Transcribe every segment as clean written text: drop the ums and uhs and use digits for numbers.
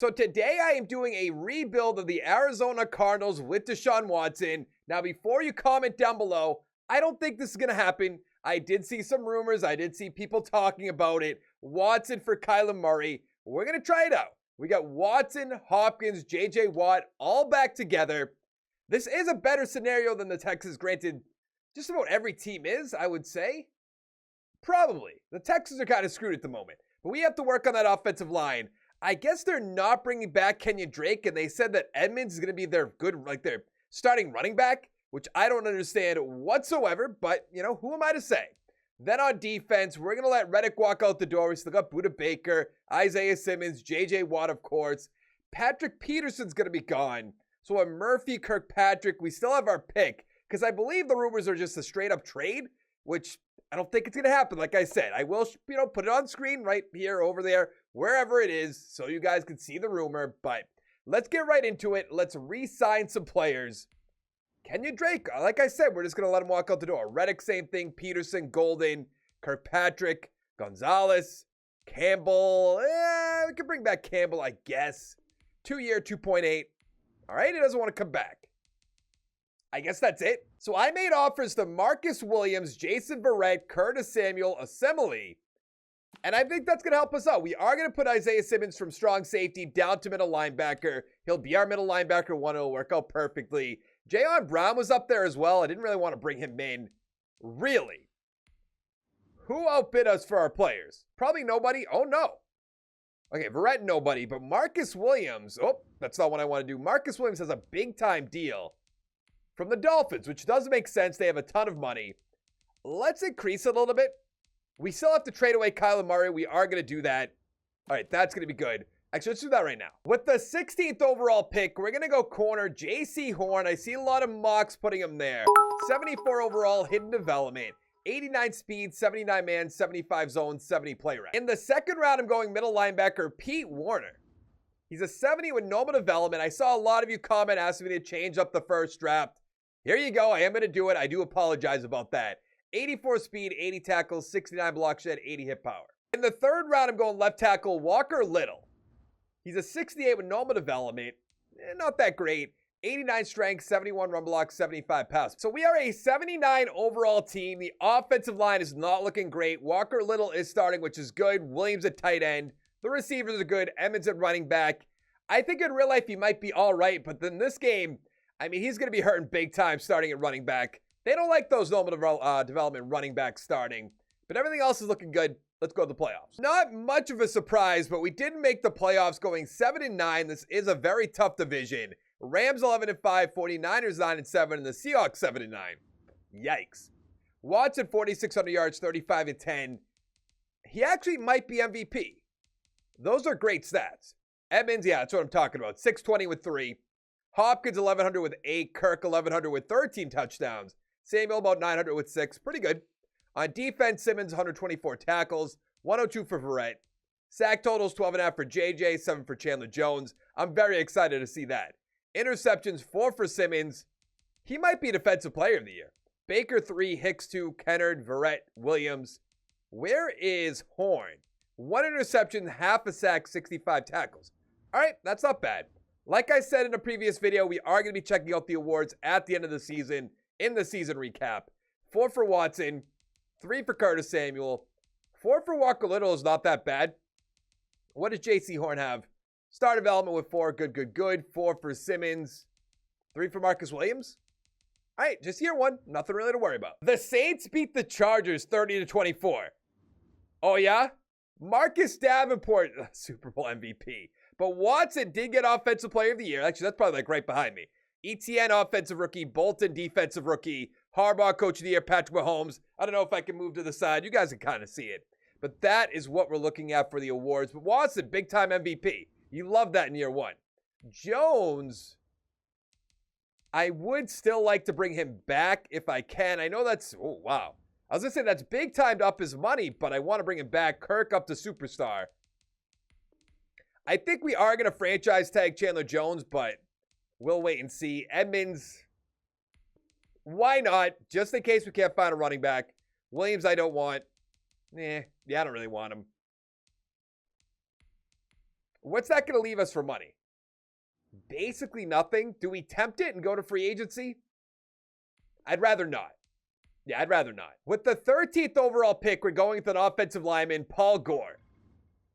So today I am doing a rebuild of the Arizona Cardinals with Deshaun Watson. Now, before you comment down below, I don't think this is going to happen. I did see some rumors. I did see people talking about it. Watson for Kyler Murray. We're going to try it out. We got Watson, Hopkins, J.J. Watt all back together. This is a better scenario than the Texans. Granted, just about every team is, I would say. Probably. The Texans are kind of screwed at the moment. But we have to work on that offensive line. I guess they're not bringing back Kenyon Drake, and they said that Edmonds is going to be their their starting running back, which I don't understand whatsoever, but, who am I to say? Then on defense, we're going to let Reddick walk out the door. We still got Budda Baker, Isaiah Simmons, J.J. Watt, of course. Patrick Peterson's going to be gone. So a Murphy, Kirkpatrick, we still have our pick, because I believe the rumors are just a straight-up trade, which I don't think it's going to happen. Like I said, I will, put it on screen right here, over there, wherever it is, so you guys can see the rumor. But let's get right into it. Let's re-sign some players. Kenyon Drake, like I said, we're just going to let him walk out the door. Reddick, same thing. Peterson, Golden, Kirkpatrick, Gonzalez, Campbell. We can bring back Campbell, I guess. 2-year, 2.8. All right, he doesn't want to come back. I guess that's it. So I made offers to Marcus Williams, Jason Verrett, Curtis Samuel, Assembly, and I think that's going to help us out. We are going to put Isaiah Simmons from strong safety down to middle linebacker. He'll be our middle linebacker one. It'll work out perfectly. Jayon Brown was up there as well. I didn't really want to bring him in. Really? Who outbid us for our players? Probably nobody. Oh, no. Okay, Verrett, nobody. But Marcus Williams. Oh, that's not what I want to do. Marcus Williams has a big-time deal from the Dolphins, which does make sense. They have a ton of money. Let's increase it a little bit. We still have to trade away Kyler Murray. We are going to do that. All right, that's going to be good. Actually, let's do that right now. With the 16th overall pick, we're going to go corner J.C. Horn. I see a lot of mocks putting him there. 74 overall, hidden development. 89 speed, 79 man, 75 zone, 70 play rate. In the second round, I'm going middle linebacker Pete Warner. He's a 70 with normal development. I saw a lot of you comment asking me to change up the first draft. Here you go. I am going to do it. I do apologize about that. 84 speed, 80 tackles, 69 block shed, 80 hit power. In the third round, I'm going left tackle Walker Little. He's a 68 with normal development. Not that great. 89 strength, 71 run block, 75 pass. So we are a 79 overall team. The offensive line is not looking great. Walker Little is starting, which is good. Williams at tight end. The receivers are good. Emmons at running back. I think in real life he might be all right, but then this game, he's going to be hurting big time starting at running back. They don't like those normal development running backs starting, but everything else is looking good. Let's go to the playoffs. Not much of a surprise, but we did make the playoffs going 7-9. This is a very tough division. Rams 11-5, 49ers 9-7, and the Seahawks 7-9. Yikes. Watson 4,600 yards, 35-10. He actually might be MVP. Those are great stats. Edmonds, yeah, that's what I'm talking about. 620 with 3. Hopkins 1,100 with 8. Kirk 1,100 with 13 touchdowns. Samuel about 900 with 6. Pretty good. On defense, Simmons 124 tackles, 102 for Verrett. Sack totals 12.5 for JJ, 7 for Chandler Jones. I'm very excited to see that. Interceptions 4 for Simmons. He might be Defensive Player of the Year. Baker 3, Hicks 2, Kennard, Verrett, Williams. Where is Horn? 1 interception, half a sack, 65 tackles. All right, that's not bad. Like I said in a previous video, we are going to be checking out the awards at the end of the season in the season recap. 4 for Watson, 3 for Curtis Samuel, 4 for Walker Little is not that bad. What does J.C. Horn have? Star development with 4, good. 4 for Simmons, 3 for Marcus Williams. All right, just year 1, nothing really to worry about. The Saints beat the Chargers 30-24. Oh yeah? Marcus Davenport, Super Bowl MVP. But Watson did get Offensive Player of the Year. Actually, that's probably right behind me. ETN Offensive Rookie, Bolton Defensive Rookie, Harbaugh Coach of the Year, Patrick Mahomes. I don't know if I can move to the side. You guys can kind of see it. But that is what we're looking at for the awards. But Watson, big-time MVP. You love that in year 1. Jones, I would still like to bring him back if I can. I know that's, oh, wow. I was going to say that's big time to up his money, but I want to bring him back. Kirk up to superstar. I think we are going to franchise tag Chandler Jones, but we'll wait and see. Edmonds, why not? Just in case we can't find a running back. Williams, I don't want. Yeah, I don't really want him. What's that going to leave us for money? Basically nothing. Do we tempt it and go to free agency? I'd rather not. Yeah, I'd rather not. With the 13th overall pick, we're going with an offensive lineman, Paul Gore.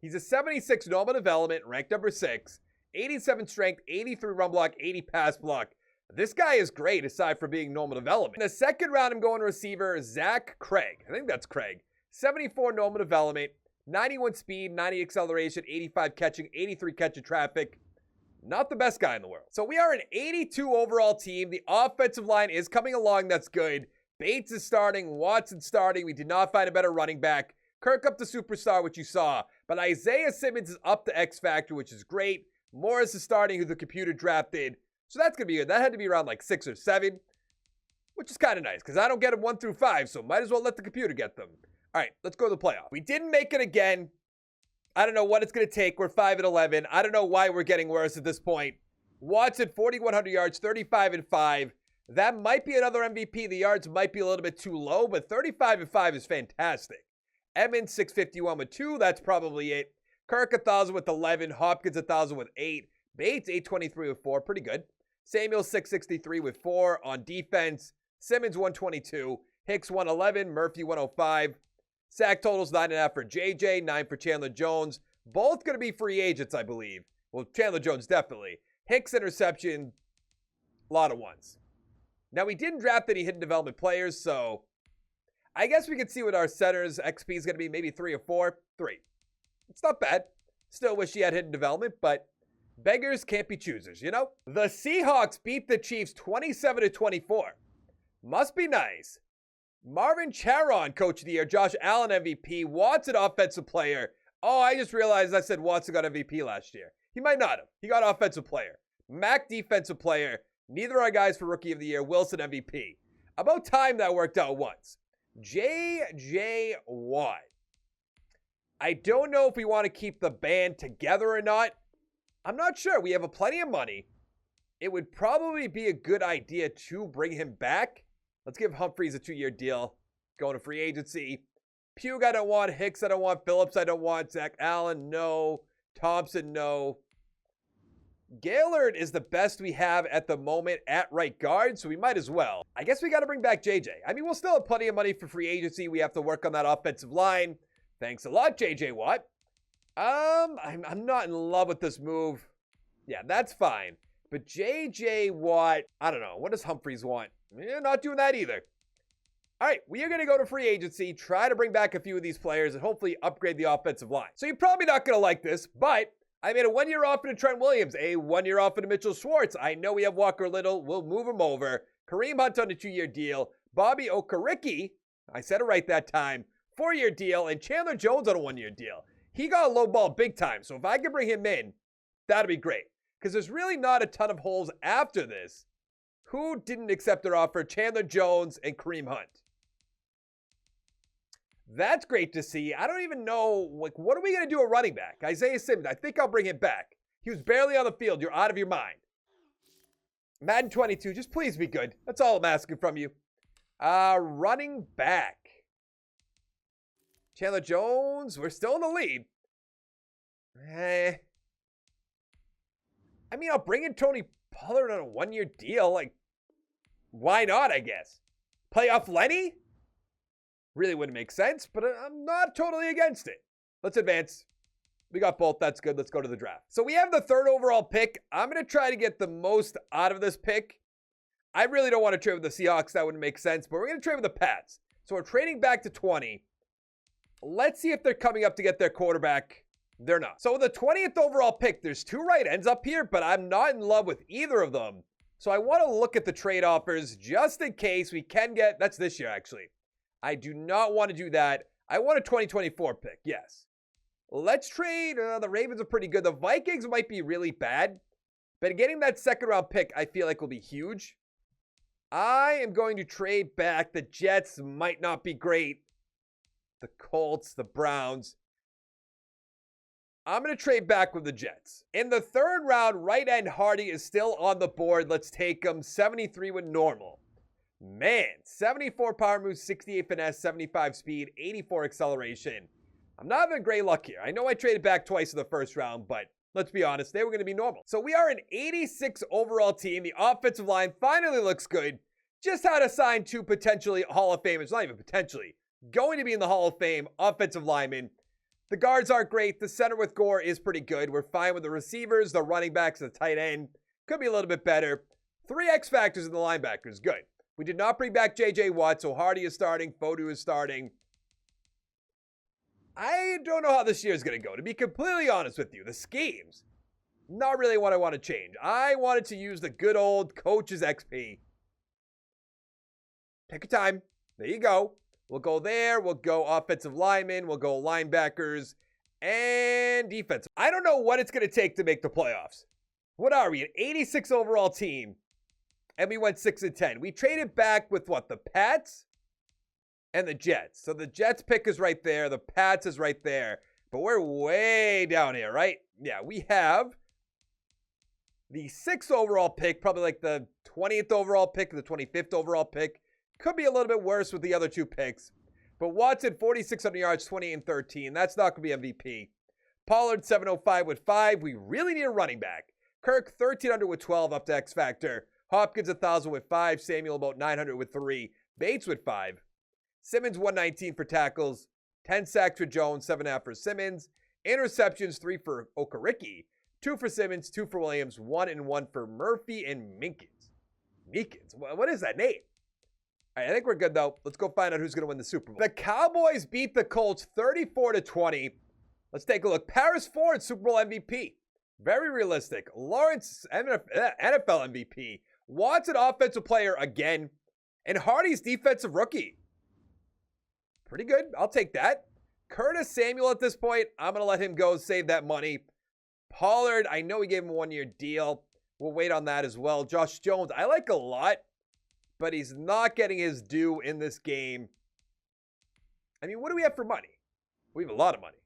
He's a 76 normal development, ranked number 6, 87 strength, 83 run block, 80 pass block. This guy is great aside from being normal development. In the second round, I'm going receiver, Zach Craig. I think that's Craig. 74 normal development, 91 speed, 90 acceleration, 85 catching, 83 catching traffic. Not the best guy in the world. So we are an 82 overall team. The offensive line is coming along. That's good. Bates is starting. Watson's starting. We did not find a better running back. Kirk up the superstar, which you saw. But Isaiah Simmons is up the X factor, which is great. Morris is starting, who the computer drafted. So that's going to be good. That had to be around like 6 or 7, which is kind of nice because I don't get them 1 through 5. So might as well let the computer get them. All right, let's go to the playoff. We didn't make it again. I don't know what it's going to take. We're 5-11. I don't know why we're getting worse at this point. Watson, 4,100 yards, 35-5. That might be another MVP. The yards might be a little bit too low, but 35-5 is fantastic. Evans, 651 with 2. That's probably it. Kirk, 1,000 with 11. Hopkins, 1,000 with 8. Bates, 823 with 4. Pretty good. Samuel, 663 with 4 on defense. Simmons, 122. Hicks, 111. Murphy, 105. Sack totals, 9.5 for JJ, 9 for Chandler Jones. Both going to be free agents, I believe. Well, Chandler Jones, definitely. Hicks, interception, a lot of ones. Now, we didn't draft any hidden development players, so I guess we could see what our center's XP is going to be, maybe 3 or 4. 3. It's not bad. Still wish he had hidden development, but beggars can't be choosers, you know? The Seahawks beat the Chiefs 27-24. Must be nice. Marvin Charon, Coach of the Year. Josh Allen, MVP. Watson, Offensive Player. Oh, I just realized I said Watson got MVP last year. He might not have. He got Offensive Player. Mack, Defensive Player. Neither are guys for Rookie of the Year. Wilson, MVP. About time that worked out once. J.J. Watt. I don't know if we want to keep the band together or not. I'm not sure. We have plenty of money. It would probably be a good idea to bring him back. Let's give Humphreys a 2-year deal. Going to free agency. Pugh, I don't want. Hicks, I don't want. Phillips, I don't want. Zach Allen, no. Thompson, no. Gaylord is the best we have at the moment at right guard, so we might as well. I guess we got to bring back JJ. I mean, we'll still have plenty of money for free agency. We have to work on that offensive line. Thanks a lot, JJ Watt. I'm not in love with this move. Yeah, that's fine. But JJ Watt, I don't know. What does Humphreys want? Not doing that either. All right, we are going to go to free agency, try to bring back a few of these players, and hopefully upgrade the offensive line. So you're probably not going to like this, but I made a 1-year offer to Trent Williams, a 1-year offer to Mitchell Schwartz. I know we have Walker Little. We'll move him over. Kareem Hunt on a 2-year deal. Bobby Okereke, I said it right that time, 4-year deal. And Chandler Jones on a 1-year deal. He got a low ball big time, so if I could bring him in, that'd be great. Because there's really not a ton of holes after this. Who didn't accept their offer? Chandler Jones and Kareem Hunt. That's great to see. I don't even know, like, what are we going to do at running back? Isaiah Simmons, I think I'll bring him back. He was barely on the field. You're out of your mind. Madden 22, just please be good. That's all I'm asking from you. Running back. Chandler Jones, we're still in the lead. I mean, I'll bring in Tony Pollard on a 1-year deal. Like, why not, I guess? Playoff Lenny? Really wouldn't make sense, but I'm not totally against it. Let's advance. We got both. That's good. Let's go to the draft. So we have the 3rd overall pick. I'm going to try to get the most out of this pick. I really don't want to trade with the Seahawks. That wouldn't make sense, but we're going to trade with the Pats. So we're trading back to 20. Let's see if they're coming up to get their quarterback. They're not. So with the 20th overall pick, there's 2 right ends up here, but I'm not in love with either of them. So I want to look at the trade offers just in case we can get, that's this year actually. I do not want to do that. I want a 2024 pick, yes. Let's trade. The Ravens are pretty good. The Vikings might be really bad, but getting that 2nd round pick I feel like will be huge. I am going to trade back. The Jets might not be great. The Colts, the Browns. I'm going to trade back with the Jets. In the 3rd round, right end Hardy is still on the board. Let's take him. 73 with normal. Man, 74 power moves, 68 finesse, 75 speed, 84 acceleration. I'm not having great luck here. I know I traded back twice in the 1st round, but Let's be honest, they were going to be normal. So we are an 86 overall team. The offensive line finally looks good. Just had to sign 2 potentially Hall of Famers, not even potentially, going to be in the Hall of Fame offensive linemen. The guards aren't great. The center with Gore is pretty good. We're fine with the receivers, the running backs, the tight end. Could be a little bit better. 3 X factors in the linebackers. Good. We did not bring back J.J. Watt, so Hardy is starting. Fodu is starting. I don't know how this year is going to go. To be completely honest with you, the schemes, not really what I want to change. I wanted to use the good old coach's XP. Take your time. There you go. We'll go there. We'll go offensive linemen. We'll go linebackers and defense. I don't know what it's going to take to make the playoffs. What are we, an 86 overall team? And we went 6-10. We traded back with what? The Pats and the Jets. So the Jets pick is right there. The Pats is right there. But we're way down here, right? Yeah, we have the 6th overall pick, probably like the 20th overall pick, the 25th overall pick. Could be a little bit worse with the other 2 picks. But Watson, 4,600 yards, 28 and 13. That's not going to be MVP. Pollard, 705 with 5. We really need a running back. Kirk, 1,300 with 12, up to X Factor. Hopkins, 1,000 with 5. Samuel, about 900 with 3. Bates with 5. Simmons, 119 for tackles. 10 sacks for Jones, 7.5 for Simmons. Interceptions, 3 for Okereke. 2 for Simmons, 2 for Williams, 1 and 1 for Murphy and Minkins. Meekins? What is that name? All right, I think we're good, though. Let's go find out who's going to win the Super Bowl. The Cowboys beat the Colts 34-20. Let's take a look. Paris Ford, Super Bowl MVP. Very realistic. Lawrence, NFL MVP. Watson, offensive player again. And Hardy's defensive rookie. Pretty good. I'll take that. Curtis Samuel at this point, I'm going to let him go, save that money. Pollard, I know we gave him a 1-year deal. We'll wait on that as well. Josh Jones, I like a lot, but he's not getting his due in this game. I mean, what do we have for money? We have a lot of money.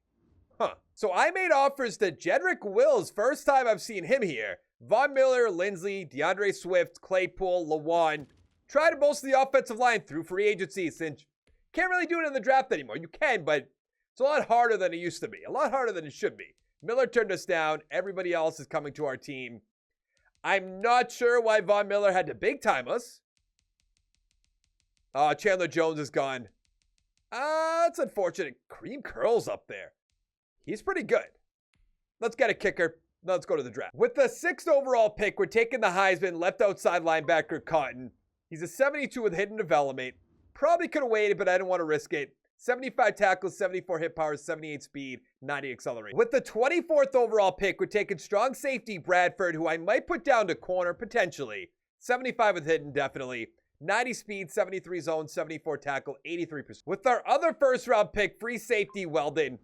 Huh. So I made offers to Jedrick Wills. First time I've seen him here. Von Miller, Lindsey, DeAndre Swift, Claypool, Lawan. Tried most of the offensive line through free agency since can't really do it in the draft anymore. You can, but it's a lot harder than it used to be. A lot harder than it should be. Miller turned us down. Everybody else is coming to our team. I'm not sure why Von Miller had to big time us. Chandler Jones is gone. That's unfortunate. Cream Curl's up there. He's pretty good. Let's get a kicker. Let's go to the draft. With the 6th overall pick, we're taking the Heisman left outside linebacker Cotton. He's a 72 with hidden development. Probably could have waited, but I didn't want to risk it. 75 tackles, 74 hit power, 78 speed, 90 acceleration. With the 24th overall pick, we're taking strong safety Bradford, who I might put down to corner potentially. 75 with hidden, definitely. 90 speed, 73 zone, 74 tackle, 83%. With our other first round pick, free safety Weldon.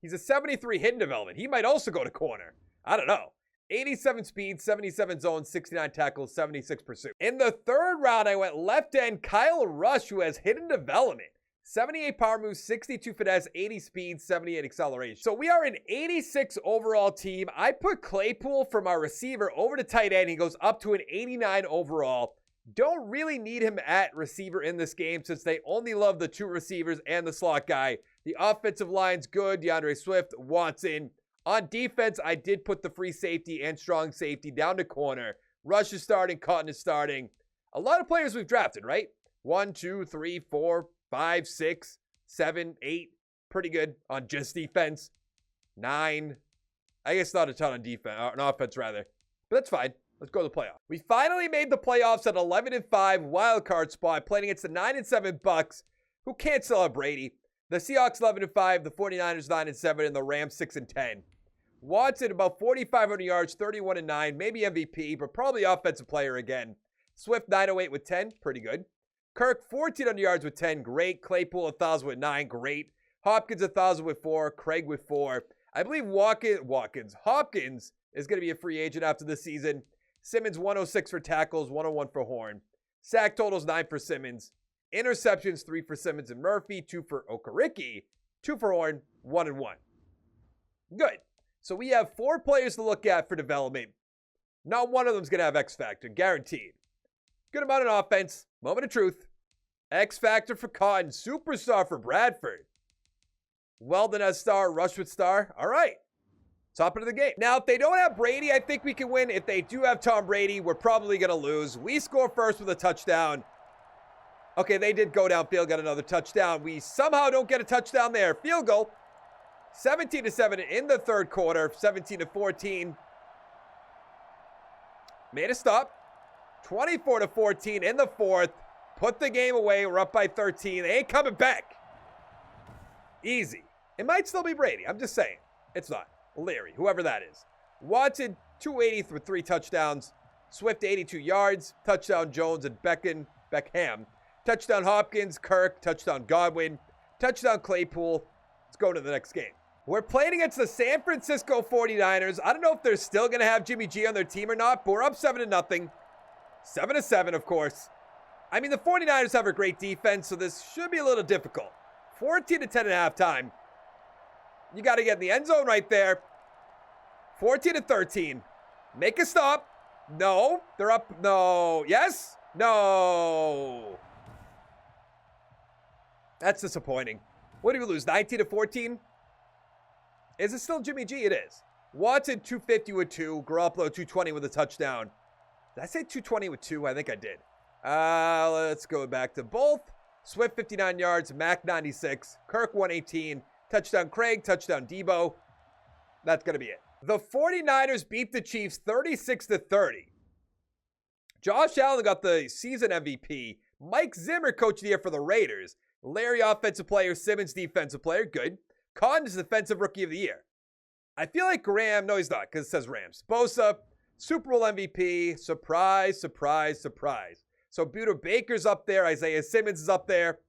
He's a 73 hidden development. He might also go to corner. I don't know. 87 speed, 77 zone, 69 tackles, 76 pursuit. In the 3rd round, I went left end Kyle Rush, who has hidden development. 78 power moves, 62 finesse, 80 speed, 78 acceleration. So we are an 86 overall team. I put Claypool from our receiver over to tight end. He goes up to an 89 overall. Don't really need him at receiver in this game since they only love the 2 receivers and the slot guy. The offensive line's good. DeAndre Swift, Watson. On defense, I did put the free safety and strong safety down to corner. Rush is starting. Cotton is starting. A lot of players we've drafted, right? 1, 2, 3, 4, 5, 6, 7, 8. Pretty good on just defense. 9. I guess not a ton on defense, on offense rather. But that's fine. Let's go to the playoffs. We finally made the playoffs at 11-5 wild card spot, playing against the 9-7 Bucks, who can't sell a Brady. The Seahawks 11-5, the 49ers 9-7, and the Rams 6-10. Watson about 4,500 yards, 31-9, maybe MVP, but probably offensive player again. Swift 908 with 10, pretty good. Kirk 1,400 yards with 10, great. Claypool 1,000 with 9, great. Hopkins 1,000 with 4, Craig with 4. I believe Hopkins is going to be a free agent after this season. Simmons 106 for tackles, 101 for Horn. Sack totals 9 for Simmons. Interceptions 3 for Simmons and Murphy, 2 for Okereke, 2 for Horn, 1 and 1. Good. So we have 4 players to look at for development. Not one of them is going to have X Factor, guaranteed. Good amount of offense. Moment of truth. X Factor for Cotton. Superstar for Bradford. Weldon as star. Rush with star. All right. Top of the game. Now, if they don't have Brady, I think we can win. If they do have Tom Brady, we're probably going to lose. We score first with a touchdown. Okay, they did go downfield, got another touchdown. We somehow don't get a touchdown there. Field goal. 17-7 in the third quarter. 17-14. Made a stop. 24-14 in the fourth. Put the game away. We're up by 13. They ain't coming back. Easy. It might still be Brady. I'm just saying. It's not. Leary, whoever that is. Watson, 280 for 3 touchdowns. Swift, 82 yards. Touchdown Jones and Beckham. Touchdown Hopkins, Kirk. Touchdown Godwin. Touchdown Claypool. Let's go to the next game. We're playing against the San Francisco 49ers. I don't know if they're still going to have Jimmy G on their team or not, but we're up 7-0. 7-7, of course. I mean, the 49ers have a great defense, so this should be a little difficult. 14-10 at halftime. You got to get in the end zone right there. 14-13. Make a stop. No. They're up. No. Yes? No. That's disappointing. What do we lose? 19-14? Is it still Jimmy G? It is. Watson, 250 with 2. Garoppolo, 220 with a touchdown. Did I say 220 with 2? I think I did. Let's go back to both. Swift, 59 yards. Mac, 96. Kirk, 118. Touchdown Craig. Touchdown Debo. That's going to be it. The 49ers beat the Chiefs 36-30. Josh Allen got the season MVP. Mike Zimmer, coach of the year for the Raiders. Larry, offensive player. Simmons, defensive player. Good. Cotton's defensive rookie of the year. I feel like Graham. No, he's not, because it says Rams. Bosa, Super Bowl MVP. Surprise, surprise, surprise. So Buda Baker's up there. Isaiah Simmons is up there.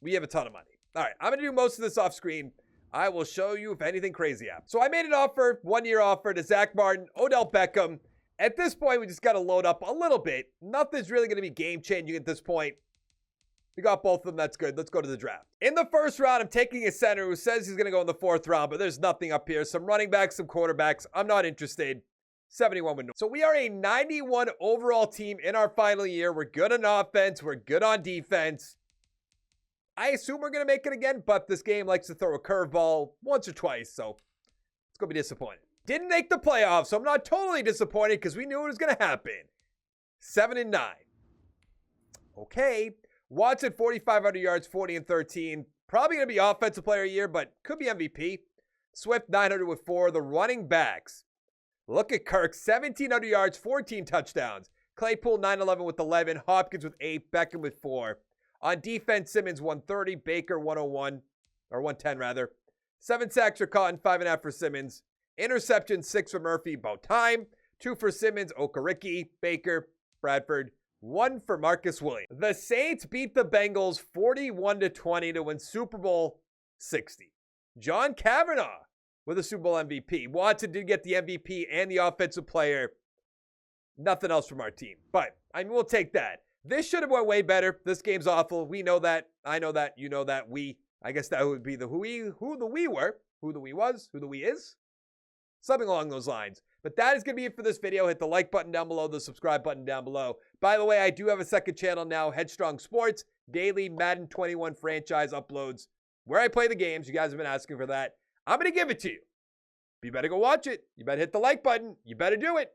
We have a ton of money. All right, I'm going to do most of this off screen. I will show you if anything crazy happens. So I made an offer, 1-year offer to Zach Martin, Odell Beckham. At this point, we just got to load up a little bit. Nothing's really going to be game-changing at this point. We got both of them. That's good. Let's go to the draft. In the first round, I'm taking a center who says he's going to go in the 4th round, but there's nothing up here. Some running backs, some quarterbacks. I'm not interested. 71 with no. So we are a 91 overall team in our final year. We're good on offense. We're good on defense. I assume we're going to make it again, but this game likes to throw a curveball once or twice, so it's going to be disappointing. Didn't make the playoffs, so I'm not totally disappointed because we knew it was going to happen. 7-9. Okay. Watson, 4,500 yards, 40-13. Probably going to be offensive player of the year, but could be MVP. Swift, 900 with 4. The running backs. Look at Kirk, 1,700 yards, 14 touchdowns. Claypool, 911 with 11. Hopkins with 8. Beckham with 4. On defense, Simmons, 130. Baker, 101. Or 110, rather. 7 sacks for Cotton, 5.5 for Simmons. Interception, 6 for Murphy, about time. 2 for Simmons, Okereke, Baker, Bradford. 1 for Marcus Williams. The Saints beat the Bengals 41-20 to win Super Bowl 60. John Kavanaugh with a Super Bowl MVP. Watson did get the MVP and the offensive player. Nothing else from our team. But, I mean, we'll take that. This should have went way better. This game's awful. We know that. I know that. You know that. We. I guess that would be the who the we were. Who the we was. Who the we is. Something along those lines. But that is going to be it for this video. Hit the like button down below, the subscribe button down below. By the way, I do have a second channel now, Headstrong Sports, daily Madden 21 franchise uploads, where I play the games. You guys have been asking for that. I'm going to give it to you. You better go watch it. You better hit the like button. You better do it.